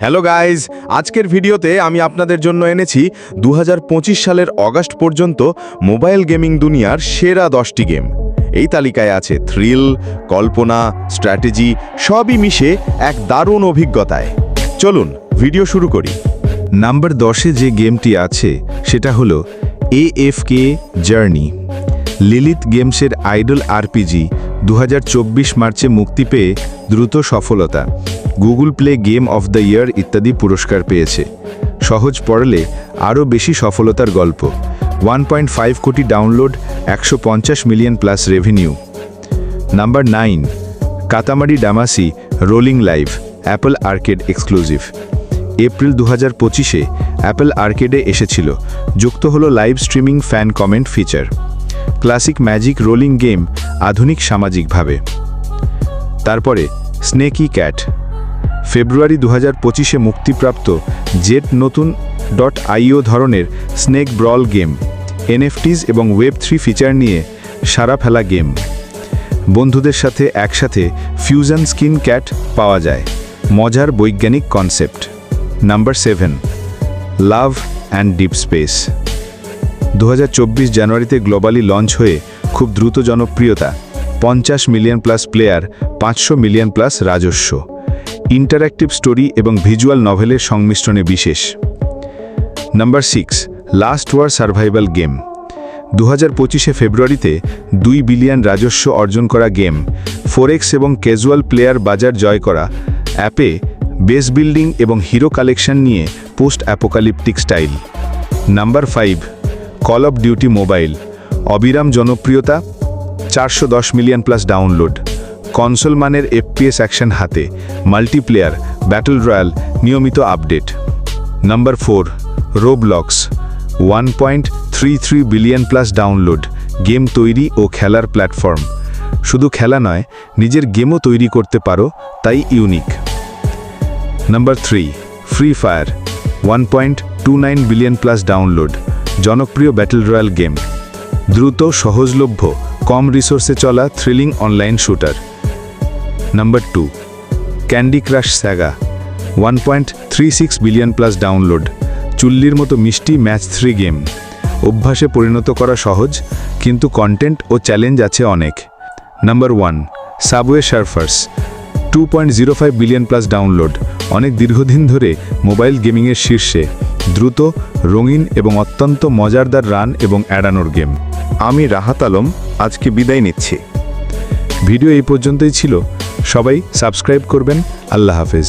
Hello guys, আজকের ভিডিওতে আমি আপনাদের জন্য এনেছি 2025 সালের অগাস্ট পর্যন্ত মোবাইল গেমিং দুনিয়ার সেরা 10টি গেম। এই তালিকায় আছে থ্রিল, কল্পনা, স্ট্র্যাটেজি সবই মিশে এক দারুণ অভিজ্ঞতায়। চলুন ভিডিও শুরু করি। নাম্বার 10-এ যে গেমটি আছে সেটা হলো AFK জার্নি। লিলিথ গেমসের আইডল আরপিজি 2024 মার্চে মুক্তি পেয়ে দ্রুত সফলতা, Google play game of the year ইত্যাদি পুরস্কার পেয়েছে। সহজ পড়লে আরও বেশি সফলতার গল্প। 1.5 crore download, 150 million plus revenue. Number 9, Katamari Damacy Rolling Live, Apple Arcade exclusive. April 2025-এ অ্যাপল আর্কেডে এসেছিল, যুক্ত হলো live streaming fan comment feature. Classic magic rolling game আধুনিক সামাজিকভাবে। তারপরে স্নেকি ক্যাট, ফেব্রুয়ারি 2025-এ মুক্তিপ্রাপ্ত জেট নতুন .io ধরনের স্নেক ব্রল গেম, NFTs এবং ওয়েব3 ফিচার নিয়ে সারা ফেলা গেম। বন্ধুদের সাথে একসাথে ফিউশন স্কিন ক্যাট পাওয়া যায়, মজার বৈজ্ঞানিক concept. Number 7, Love and Deep Space. 2024 জানুয়ারিতে গ্লোবালি লঞ্চ হয়ে খুব দ্রুত জনপ্রিয়তা, 50 million plus player, 500 million plus রাজস্ব। ইন্টারঅ্যাক্টিভ স্টোরি এবং ভিজুয়াল নভেলের সংমিশ্রণে বিশেষ। Number 6, Last War Survival game. 2025-এ ফেব্রুয়ারিতে 2 বিলিয়ন রাজস্ব অর্জন করা গেম, 4X এবং ক্যাজুয়াল প্লেয়ার বাজার জয় করা। অ্যাপে বেস বিল্ডিং এবং হিরো কালেকশন নিয়ে post apocalyptic style. Number 5, Call of Duty Mobile. অবিরাম জনপ্রিয়তা, 410 মিলিয়ন প্লাস ডাউনলোড। কনসোল মানের FPS অ্যাকশন হাতে, মাল্টিপ্লেয়ার, ব্যাটল রয়্যাল, নিয়মিত update. Number 4, Roblox. 1.33 billion plus download, game তৈরি ও খেলার প্ল্যাটফর্ম। শুধু খেলা নয়, নিজের গেমও তৈরি করতে পারো, তাই unique. Number 3, Free Fire. 1.29 billion plus download, জনপ্রিয় ব্যাটল রয়্যাল গেম। দ্রুত, সহজলভ্য, কম রিসোর্সে চলা thrilling online shooter. Number 2, Candy Crush Saga. 1.36 billion plus download, চুল্লির মতো মিষ্টি ম্যাচ 3 গেম। অভ্যাসে পরিণত করা সহজ, কিন্তু কন্টেন্ট ও চ্যালেঞ্জ আছে অনেক। Number 1, subway Surfers. 2.05 billion plus download, অনেক দীর্ঘদিন ধরে মোবাইল গেমিংয়ের শীর্ষে। দ্রুত, রঙিন এবং অত্যন্ত মজাদার রান এবং এড়ানোর গেম। আমি রাহাত আলম আজকে বিদায় নিচ্ছি। ভিডিও এই পর্যন্তই ছিল। সবাই সাবস্ক্রাইব করবেন। আল্লাহ হাফেজ।